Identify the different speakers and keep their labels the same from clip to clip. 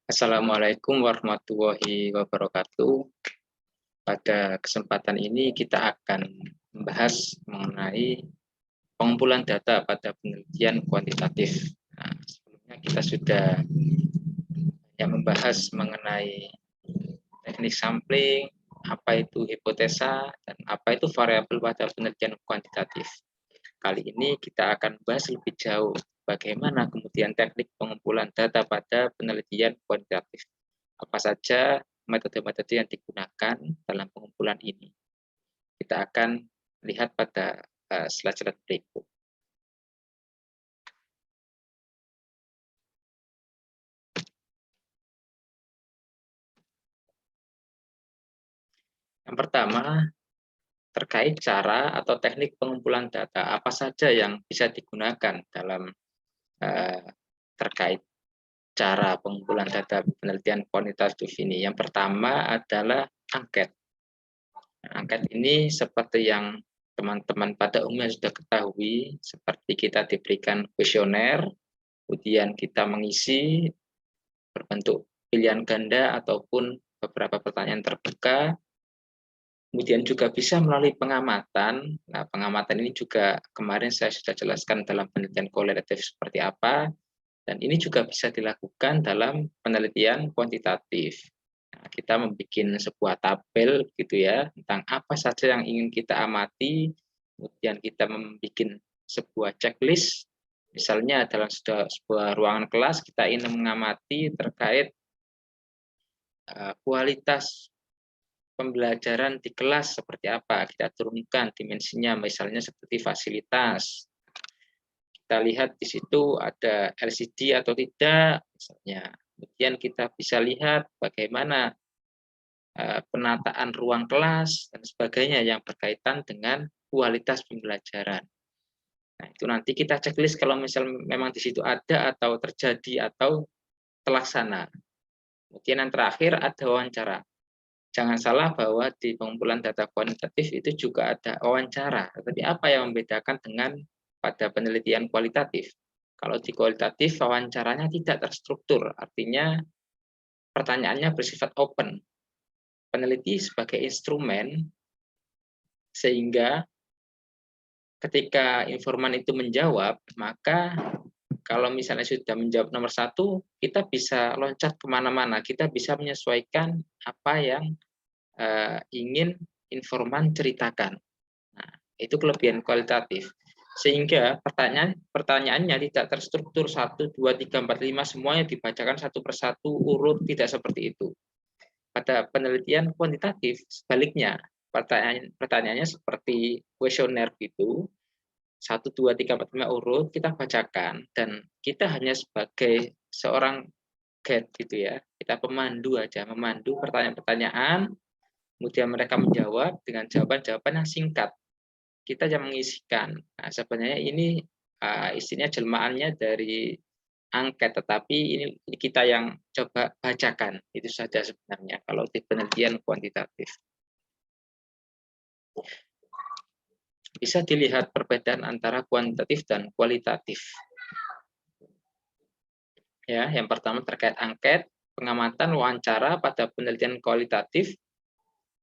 Speaker 1: Assalamualaikum warahmatullahi wabarakatuh. Pada kesempatan ini kita akan membahas mengenai pengumpulan data pada penelitian kuantitatif. Nah, sebelumnya kita sudah membahas mengenai teknik sampling, apa itu hipotesa, dan apa itu variabel pada penelitian kuantitatif. Kali ini kita akan bahas lebih jauh bagaimana kemudian teknik pengumpulan data pada penelitian kuantitatif. Apa saja metode-metode yang digunakan dalam pengumpulan ini. Kita akan lihat pada slide-slide berikut. Yang pertama, terkait cara atau teknik pengumpulan data, apa saja yang bisa digunakan dalam terkait cara pengumpulan data penelitian kuantitatif ini. Yang pertama adalah angket. Angket ini seperti yang teman-teman pada umumnya sudah ketahui, seperti kita diberikan kuesioner, kemudian kita mengisi berbentuk pilihan ganda ataupun beberapa pertanyaan terbuka. Kemudian juga bisa melalui pengamatan. Nah, pengamatan ini juga kemarin saya sudah jelaskan dalam penelitian kualitatif seperti apa, dan ini juga bisa dilakukan dalam penelitian kuantitatif. Nah, kita membuat sebuah tabel gitu ya, tentang apa saja yang ingin kita amati, kemudian kita membuat sebuah checklist. Misalnya dalam sebuah ruangan kelas kita ingin mengamati terkait kualitas pembelajaran di kelas seperti apa, kita turunkan dimensinya, misalnya seperti fasilitas. Kita lihat di situ ada LCD atau tidak, misalnya. Kemudian kita bisa lihat bagaimana penataan ruang kelas dan sebagainya yang berkaitan dengan kualitas pembelajaran. Nah, itu nanti kita checklist kalau misal memang di situ ada atau terjadi atau terlaksana. Kemudian yang terakhir ada wawancara. Jangan salah bahwa di pengumpulan data kuantitatif itu juga ada wawancara. Tetapi apa yang membedakan dengan pada penelitian kualitatif? Kalau di kualitatif wawancaranya tidak terstruktur, artinya pertanyaannya bersifat open. Peneliti sebagai instrumen sehingga ketika informan itu menjawab, maka kalau misalnya sudah menjawab nomor 1, kita bisa loncat kemana-mana, kita bisa menyesuaikan apa yang ingin informan ceritakan. Nah, itu kelebihan kualitatif. Sehingga pertanyaannya tidak terstruktur 1, 2, 3, 4, 5 semuanya dibacakan satu persatu urut, tidak seperti itu. Pada penelitian kuantitatif sebaliknya, pertanyaannya seperti kuesioner gitu, 1, 2, 3, 4, 5 urut kita bacakan, dan kita hanya sebagai seorang guide gitu ya, kita pemandu aja, memandu pertanyaan-pertanyaan. Kemudian mereka menjawab dengan jawaban-jawaban yang singkat. Kita yang mengisikan. Nah, sebenarnya ini istinya jelmaannya dari angket, tetapi ini kita yang coba bacakan. Itu saja sebenarnya kalau di penelitian kuantitatif. Bisa dilihat perbedaan antara kuantitatif dan kualitatif. Ya, yang pertama terkait angket, pengamatan wawancara pada penelitian kualitatif.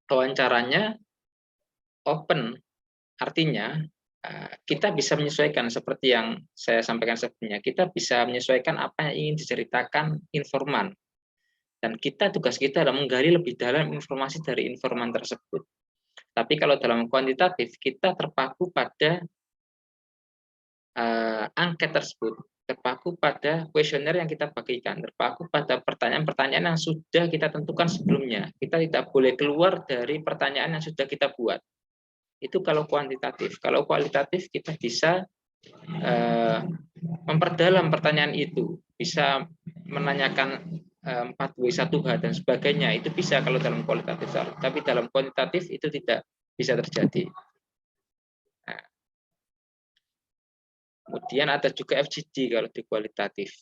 Speaker 1: Wawancaranya open, artinya kita bisa menyesuaikan seperti yang saya sampaikan sebelumnya. Kita bisa menyesuaikan apa yang ingin diceritakan informan. Dan tugas kita adalah menggali lebih dalam informasi dari informan tersebut. Tapi kalau dalam kuantitatif, kita terpaku pada angket tersebut, terpaku pada kuesioner yang kita bagikan, terpaku pada pertanyaan-pertanyaan yang sudah kita tentukan sebelumnya. Kita tidak boleh keluar dari pertanyaan yang sudah kita buat. Itu kalau kuantitatif. Kalau kualitatif kita bisa memperdalam pertanyaan itu, bisa menanyakan 4W1H dan sebagainya, itu bisa kalau dalam kualitatif. Tapi dalam kuantitatif itu tidak bisa terjadi. Nah, kemudian ada juga FGD kalau di kualitatif.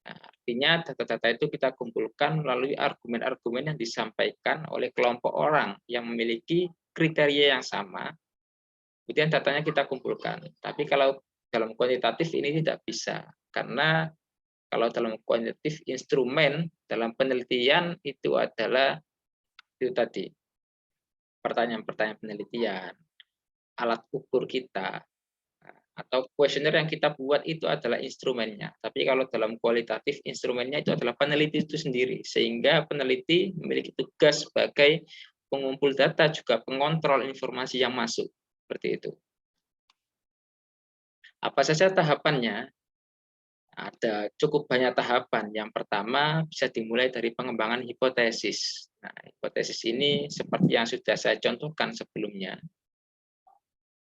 Speaker 1: Nah, artinya data-data itu kita kumpulkan melalui argumen-argumen yang disampaikan oleh kelompok orang yang memiliki kriteria yang sama. Kemudian datanya kita kumpulkan. Tapi kalau dalam kuantitatif ini tidak bisa, karena Kalau dalam kuantitatif, instrumen dalam penelitian itu adalah itu tadi, pertanyaan-pertanyaan penelitian, alat ukur kita, atau kuesioner yang kita buat itu adalah instrumennya. Tapi kalau dalam kualitatif, instrumennya itu adalah peneliti itu sendiri. Sehingga peneliti memiliki tugas sebagai pengumpul data, juga pengontrol informasi yang masuk. Seperti itu. Apa saja tahapannya? Ada cukup banyak tahapan. Yang pertama bisa dimulai dari pengembangan hipotesis. Nah, hipotesis ini seperti yang sudah saya contohkan sebelumnya.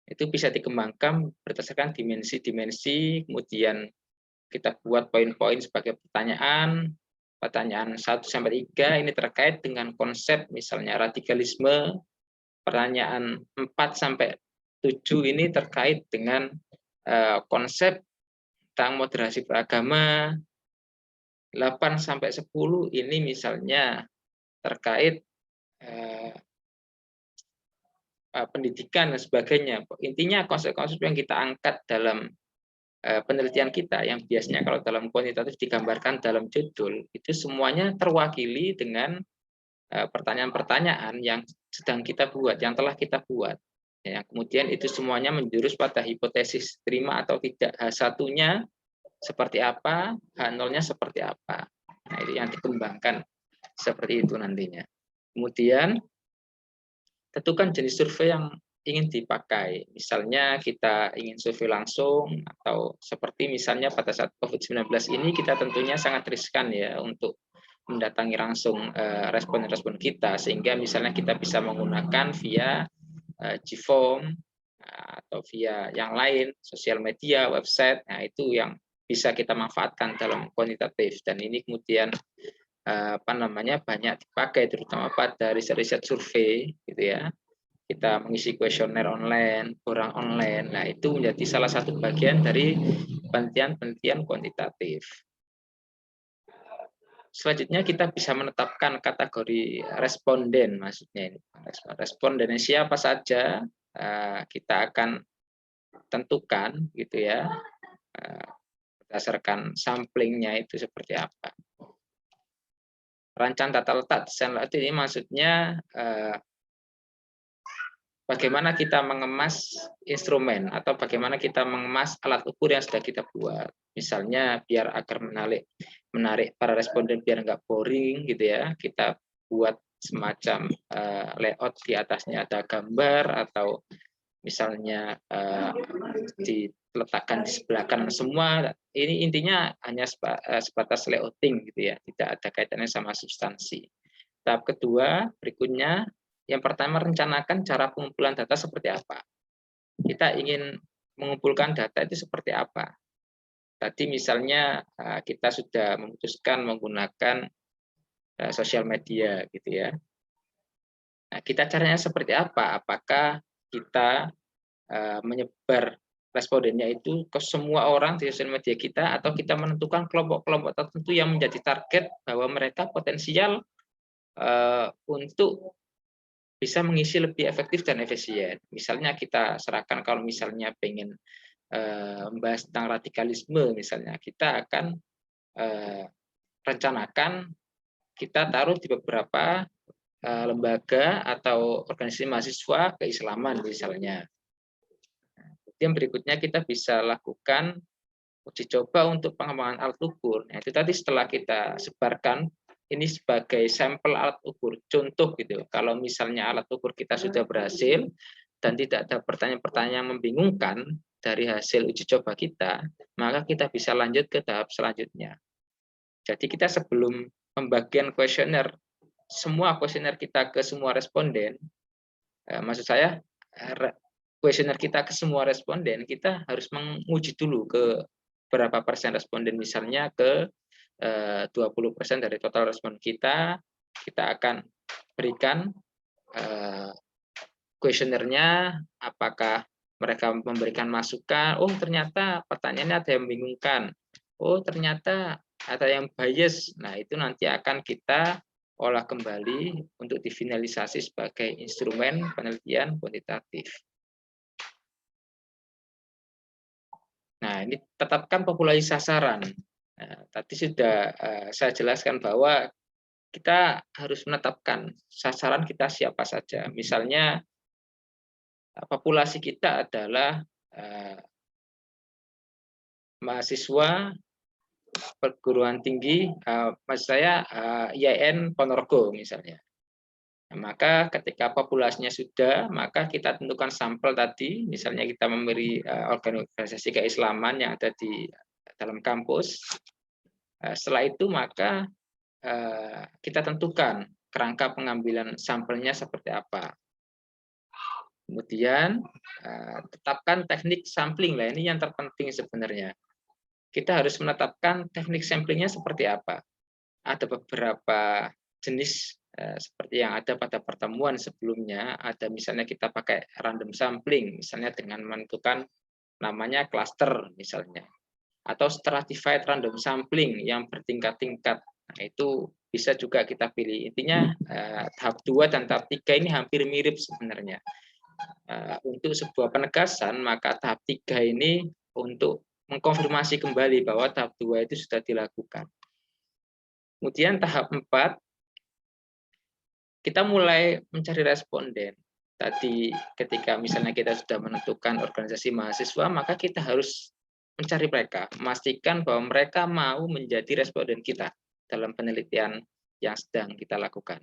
Speaker 1: Itu bisa dikembangkan berdasarkan dimensi-dimensi, kemudian kita buat poin-poin sebagai pertanyaan. Pertanyaan 1 sampai 3 ini terkait dengan konsep misalnya radikalisme. Pertanyaan 4 sampai 7 ini terkait dengan konsep tentang moderasi beragama. 8 sampai 10 ini misalnya terkait pendidikan dan sebagainya. Intinya konsep-konsep yang kita angkat dalam penelitian kita, yang biasanya kalau dalam kuantitatif digambarkan dalam judul, itu semuanya terwakili dengan pertanyaan-pertanyaan yang sedang kita buat, yang telah kita buat. Yang kemudian itu semuanya menjurus pada hipotesis terima atau tidak. H1-nya seperti apa, H0-nya seperti apa. Nah, itu yang dikembangkan seperti itu nantinya. Kemudian tentukan jenis survei yang ingin dipakai. Misalnya kita ingin survei langsung, atau seperti misalnya pada saat COVID-19 ini kita tentunya sangat riskan ya untuk mendatangi langsung respon-respon kita, sehingga misalnya kita bisa menggunakan via Gform atau via yang lain, sosial media, website. Nah, itu yang bisa kita manfaatkan dalam kuantitatif, dan ini kemudian banyak dipakai terutama pada riset-riset survei gitu ya. Kita mengisi kuesioner online, orang online. Nah, itu menjadi salah satu bagian dari penelitian kuantitatif. Selanjutnya kita bisa menetapkan kategori responden, maksudnya ini. Respondennya siapa saja kita akan tentukan gitu ya, berdasarkan samplingnya itu seperti apa. Rancang tata letak desain ini maksudnya bagaimana kita mengemas instrumen atau bagaimana kita mengemas alat ukur yang sudah kita buat. Misalnya biar agar menarik para responden biar nggak boring gitu ya, kita buat semacam layout, di atasnya ada gambar, atau misalnya diletakkan di sebelah kanan semua. Ini intinya hanya sebatas layouting gitu ya, tidak ada kaitannya sama substansi. Tahap kedua berikutnya, yang pertama rencanakan cara pengumpulan data seperti apa. Kita ingin mengumpulkan data itu seperti apa. Tadi misalnya kita sudah memutuskan menggunakan sosial media gitu ya. Nah, kita caranya seperti apa? Apakah kita menyebar respondennya itu ke semua orang di sosial media kita, atau kita menentukan kelompok-kelompok tertentu yang menjadi target bahwa mereka potensial untuk bisa mengisi lebih efektif dan efisien. Misalnya kita serahkan, kalau misalnya pengen membahas tentang radikalisme misalnya, kita akan rencanakan kita taruh di beberapa lembaga atau organisasi mahasiswa keislaman misalnya. Yang berikutnya kita bisa lakukan uji coba untuk pengembangan alat ukur. Nah, itu tadi setelah kita sebarkan ini sebagai sampel alat ukur, contoh gitu. Kalau misalnya alat ukur kita sudah berhasil dan tidak ada pertanyaan-pertanyaan yang membingungkan dari hasil uji coba kita, maka kita bisa lanjut ke tahap selanjutnya. Jadi kita sebelum pembagian kuesioner, semua kuesioner kita ke semua responden, maksud saya kuesioner kita ke semua responden, kita harus menguji dulu ke berapa persen responden, misalnya ke 20% dari total respon kita akan berikan kuesionernya, apakah mereka memberikan masukan, oh ternyata pertanyaannya ada yang membingungkan, oh ternyata ada yang bias. Nah, itu nanti akan kita olah kembali untuk difinalisasi sebagai instrumen penelitian kuantitatif. Nah, ini tetapkan populasi sasaran. Nah, tadi sudah saya jelaskan bahwa kita harus menetapkan sasaran kita siapa saja. Misalnya populasi kita adalah mahasiswa perguruan tinggi, maksud saya IAIN Ponorogo misalnya. Nah, maka ketika populasinya sudah, maka kita tentukan sampel tadi, misalnya kita memberi organisasi keislaman yang ada di dalam kampus. Setelah itu maka kita tentukan kerangka pengambilan sampelnya seperti apa. Kemudian tetapkan teknik sampling. Lah ini yang terpenting sebenarnya. Kita harus menetapkan teknik samplingnya seperti apa. Ada beberapa jenis seperti yang ada pada pertemuan sebelumnya. Ada misalnya kita pakai random sampling, misalnya dengan menentukan namanya cluster misalnya. Atau stratified random sampling yang bertingkat-tingkat. Nah, itu bisa juga kita pilih. Intinya tahap 2 dan tahap 3 ini hampir mirip sebenarnya. Untuk sebuah penegasan, maka tahap 3 ini untuk mengkonfirmasi kembali bahwa tahap 2 itu sudah dilakukan. Kemudian tahap 4, kita mulai mencari responden. Tadi ketika misalnya kita sudah menentukan organisasi mahasiswa, maka kita harus mencari mereka, memastikan bahwa mereka mau menjadi responden kita dalam penelitian yang sedang kita lakukan.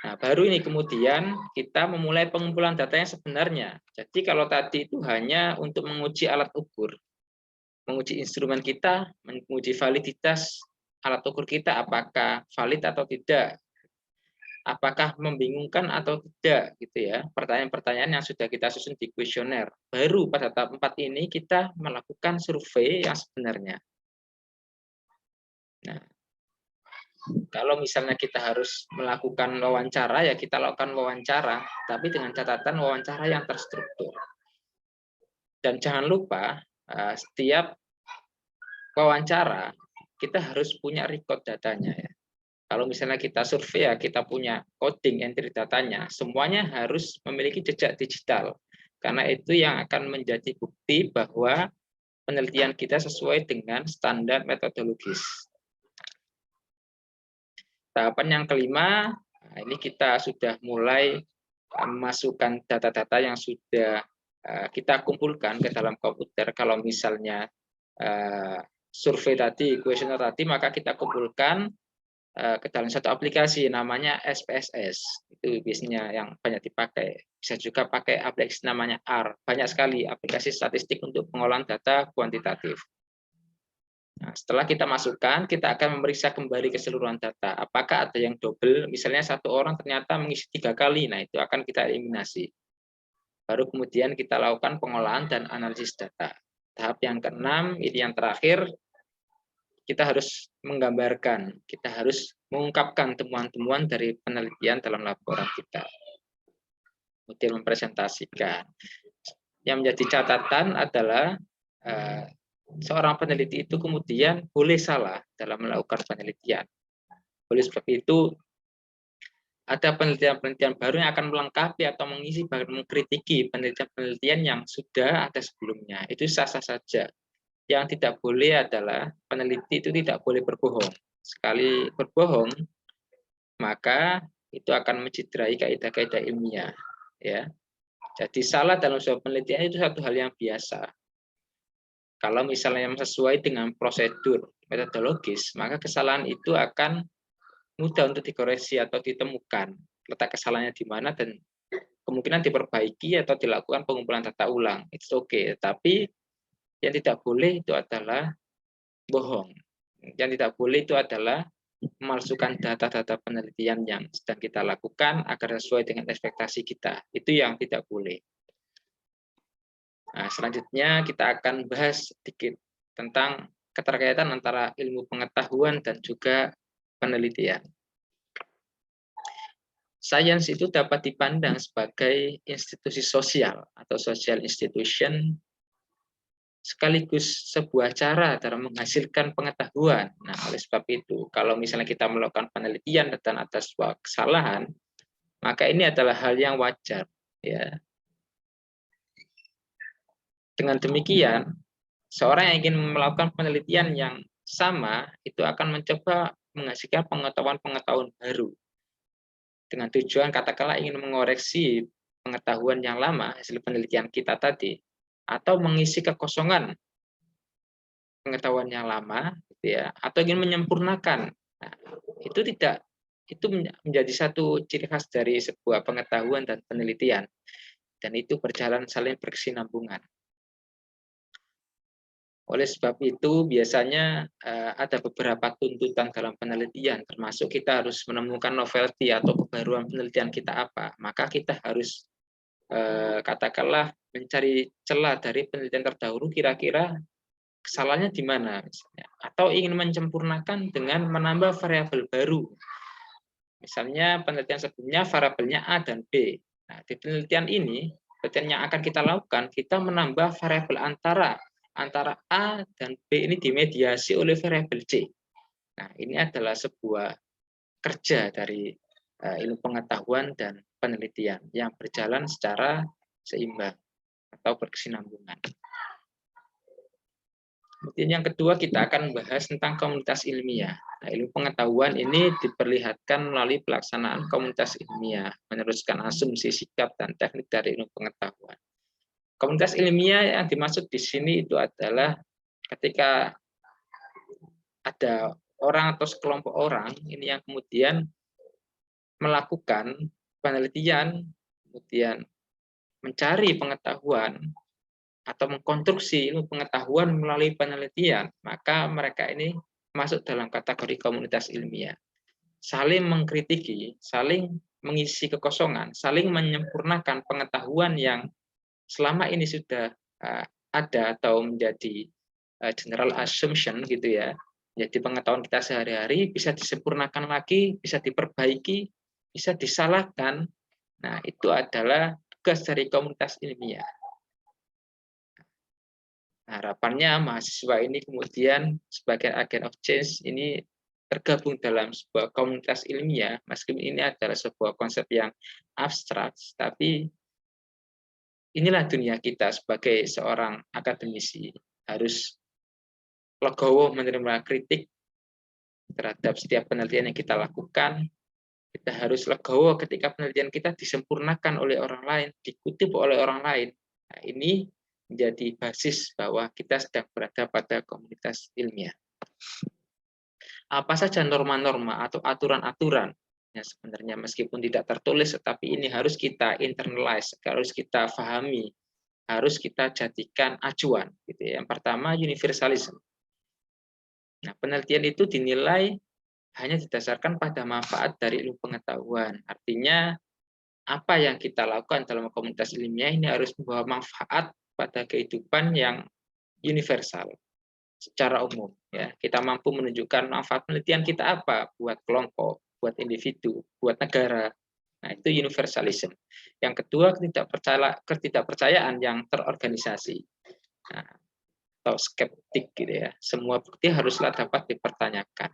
Speaker 1: Nah, baru ini kemudian kita memulai pengumpulan data yang sebenarnya. Jadi kalau tadi itu hanya untuk menguji alat ukur, menguji instrumen kita, menguji validitas alat ukur kita, apakah valid atau tidak, apakah membingungkan atau tidak, gitu ya. Pertanyaan-pertanyaan yang sudah kita susun di kuesioner. Baru pada tahap 4 ini kita melakukan survei yang sebenarnya. Nah, kalau misalnya kita harus melakukan wawancara, ya kita lakukan wawancara, tapi dengan catatan wawancara yang terstruktur. Dan jangan lupa, setiap wawancara, kita harus punya record datanya. Ya. Kalau misalnya kita survei, ya kita punya coding entry datanya, semuanya harus memiliki jejak digital. Karena itu yang akan menjadi bukti bahwa penelitian kita sesuai dengan standar metodologis. Tahapan yang kelima, ini kita sudah mulai memasukkan data-data yang sudah kita kumpulkan ke dalam komputer. Kalau misalnya survei tadi, kuesioner tadi, maka kita kumpulkan ke dalam satu aplikasi namanya SPSS. Itu biasanya yang banyak dipakai. Bisa juga pakai aplikasi namanya R. Banyak sekali aplikasi statistik untuk pengolahan data kuantitatif. Nah, setelah kita masukkan, kita akan memeriksa kembali keseluruhan data. Apakah ada yang double? Misalnya satu orang ternyata mengisi 3 kali. Nah, itu akan kita eliminasi. Baru kemudian kita lakukan pengolahan dan analisis data. Tahap yang ke-6, ini yang terakhir, kita harus menggambarkan, kita harus mengungkapkan temuan-temuan dari penelitian dalam laporan kita. Kemudian mempresentasikan. Yang menjadi catatan adalah seorang peneliti itu kemudian boleh salah dalam melakukan penelitian. Oleh sebab itu, ada penelitian-penelitian baru yang akan melengkapi atau mengisi bahkan mengkritiki penelitian-penelitian yang sudah ada sebelumnya. Itu sah-sah saja. Yang tidak boleh adalah peneliti itu tidak boleh berbohong. Sekali berbohong, maka itu akan mencederai kaidah-kaidah ilmiah. Ya. Jadi salah dalam sebuah penelitian itu satu hal yang biasa. Kalau misalnya yang sesuai dengan prosedur metodologis, maka kesalahan itu akan mudah untuk dikoreksi atau ditemukan letak kesalahannya di mana dan kemungkinan diperbaiki atau dilakukan pengumpulan data ulang. It's okay. Tapi yang tidak boleh itu adalah bohong. Yang tidak boleh itu adalah memalsukan data-data penelitian yang sedang kita lakukan agar sesuai dengan ekspektasi kita. Itu yang tidak boleh. Nah, selanjutnya kita akan bahas sedikit tentang keterkaitan antara ilmu pengetahuan dan juga penelitian. Sains itu dapat dipandang sebagai institusi sosial atau social institution, sekaligus sebuah cara dalam menghasilkan pengetahuan. Nah, oleh sebab itu, kalau misalnya kita melakukan penelitian dan atas sebuah kesalahan, maka ini adalah hal yang wajar. Ya. Dengan demikian, seorang yang ingin melakukan penelitian yang sama itu akan mencoba menghasilkan pengetahuan-pengetahuan baru dengan tujuan katakanlah ingin mengoreksi pengetahuan yang lama hasil penelitian kita tadi, atau mengisi kekosongan pengetahuan yang lama, gitu ya, atau ingin menyempurnakan. Nah, itu menjadi satu ciri khas dari sebuah pengetahuan dan penelitian, dan itu berjalan saling berkesinambungan. Oleh sebab itu, biasanya ada beberapa tuntutan dalam penelitian, termasuk kita harus menemukan novelty atau kebaruan penelitian kita apa. Maka kita harus katakanlah mencari celah dari penelitian terdahulu, kira-kira kesalahannya di mana, misalnya. Atau ingin menyempurnakan dengan menambah variabel baru. Misalnya penelitian sebelumnya variabelnya A dan B. Nah, di penelitian ini, penelitian yang akan kita lakukan, kita menambah variabel antara A dan B ini dimediasi oleh variabel C. Nah, ini adalah sebuah kerja dari ilmu pengetahuan dan penelitian yang berjalan secara seimbang atau berkesinambungan. Kemudian yang kedua, kita akan membahas tentang komunitas ilmiah. Nah, ilmu pengetahuan ini diperlihatkan melalui pelaksanaan komunitas ilmiah, meneruskan asumsi, sikap, dan teknik dari ilmu pengetahuan. Komunitas ilmiah yang dimaksud di sini itu adalah ketika ada orang atau sekelompok orang ini yang kemudian melakukan penelitian, kemudian mencari pengetahuan atau mengkonstruksi ilmu pengetahuan melalui penelitian, maka mereka ini masuk dalam kategori komunitas ilmiah. Saling mengkritiki, saling mengisi kekosongan, saling menyempurnakan pengetahuan yang selama ini sudah ada atau menjadi general assumption gitu ya. Jadi pengetahuan kita sehari-hari bisa disempurnakan lagi, bisa diperbaiki, bisa disalahkan. Nah, itu adalah tugas dari komunitas ilmiah. Harapannya mahasiswa ini kemudian sebagai agen of change ini tergabung dalam sebuah komunitas ilmiah, meskipun ini adalah sebuah konsep yang abstrak, tapi inilah dunia kita sebagai seorang akademisi, harus legowo menerima kritik terhadap setiap penelitian yang kita lakukan. Kita harus legowo ketika penelitian kita disempurnakan oleh orang lain, dikutip oleh orang lain. Nah, ini menjadi basis bahwa kita sedang berada pada komunitas ilmiah. Apa saja norma-norma atau aturan-aturan yang sebenarnya meskipun tidak tertulis, tetapi ini harus kita internalize, harus kita pahami, harus kita jadikan acuan. Gitu ya. Yang pertama, universalism. Nah, penelitian itu dinilai hanya didasarkan pada manfaat dari ilmu pengetahuan. Artinya, apa yang kita lakukan dalam komunitas ilmiah ini harus membawa manfaat pada kehidupan yang universal secara umum. Ya, kita mampu menunjukkan manfaat penelitian kita apa buat kelompok, buat individu, buat negara. Nah, itu universalism. Yang kedua, ketidakpercayaan yang terorganisasi. Nah, atau skeptik gitu ya. Semua bukti haruslah dapat dipertanyakan.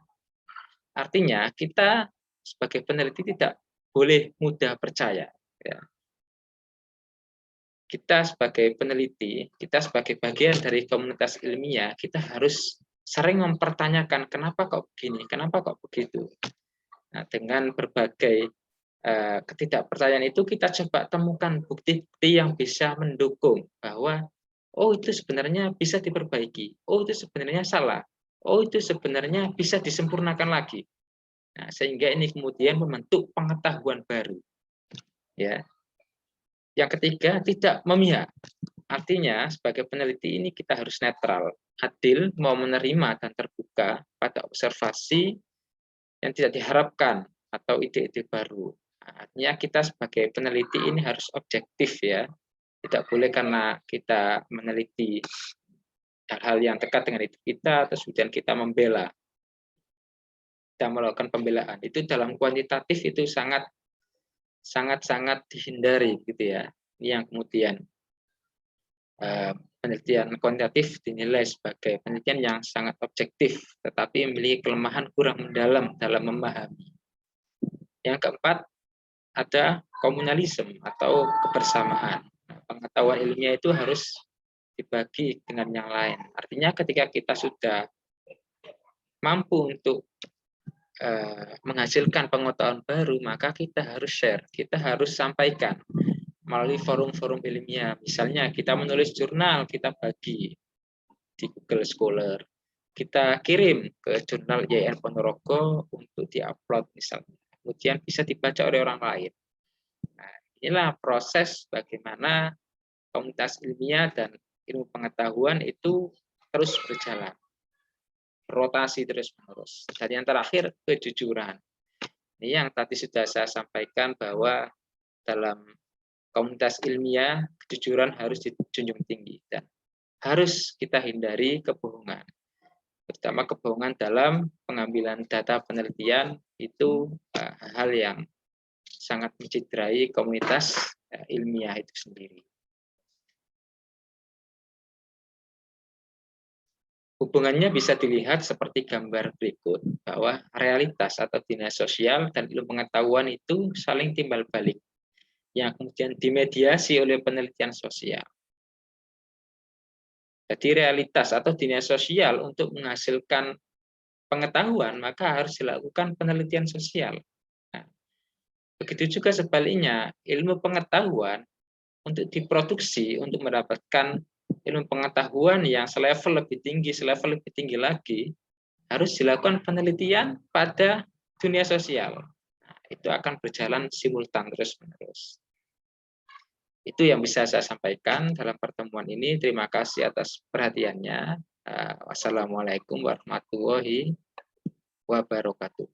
Speaker 1: Artinya, kita sebagai peneliti tidak boleh mudah percaya. Ya. Kita sebagai peneliti, kita sebagai bagian dari komunitas ilmiah, kita harus sering mempertanyakan kenapa kok begini, kenapa kok begitu. Nah, dengan berbagai ketidakpercayaan itu kita coba temukan bukti-bukti yang bisa mendukung bahwa oh itu sebenarnya bisa diperbaiki, oh itu sebenarnya salah, oh itu sebenarnya bisa disempurnakan lagi. Nah, sehingga ini kemudian membentuk pengetahuan baru. Ya. Yang ketiga, tidak memihak. Artinya, sebagai peneliti ini kita harus netral, adil, mau menerima dan terbuka pada observasi yang tidak diharapkan atau ide-ide baru. Artinya kita sebagai peneliti ini harus objektif ya. Tidak boleh karena kita meneliti hal-hal yang dekat dengan hidup kita, terus kemudian kita membela. Kita melakukan pembelaan. Itu dalam kuantitatif itu sangat dihindari gitu ya. Ini yang kemudian penelitian kuantitatif dinilai sebagai penelitian yang sangat objektif, tetapi memiliki kelemahan kurang mendalam dalam memahami. Yang keempat, ada komunalisme atau kebersamaan. Pengetahuan ilmiah itu harus dibagi dengan yang lain. Artinya ketika kita sudah mampu untuk menghasilkan pengetahuan baru, maka kita harus share, kita harus sampaikan melalui forum-forum ilmiah. Misalnya kita menulis jurnal, kita bagi di Google Scholar, kita kirim ke jurnal IAIN Ponorogo untuk diupload misalnya, kemudian bisa dibaca oleh orang lain. Nah, inilah proses bagaimana komunitas ilmiah dan ilmu pengetahuan itu terus berjalan, rotasi terus-menerus. Dan yang terakhir, kejujuran. Ini yang tadi sudah saya sampaikan bahwa dalam komunitas ilmiah, kejujuran harus dijunjung tinggi dan harus kita hindari kebohongan. Terutama kebohongan dalam pengambilan data penelitian itu hal yang sangat menciderai komunitas ilmiah itu sendiri. Hubungannya bisa dilihat seperti gambar berikut, bahwa realitas atau dunia sosial dan ilmu pengetahuan itu saling timbal balik, yang kemudian dimediasi oleh penelitian sosial. Jadi realitas atau dunia sosial untuk menghasilkan pengetahuan, maka harus dilakukan penelitian sosial. Nah, begitu juga sebaliknya, ilmu pengetahuan untuk diproduksi, untuk mendapatkan ilmu pengetahuan yang selevel lebih tinggi lagi, harus dilakukan penelitian pada dunia sosial. Nah, itu akan berjalan simultan terus-menerus. Itu yang bisa saya sampaikan dalam pertemuan ini. Terima kasih atas perhatiannya. Wassalamualaikum warahmatullahi wabarakatuh.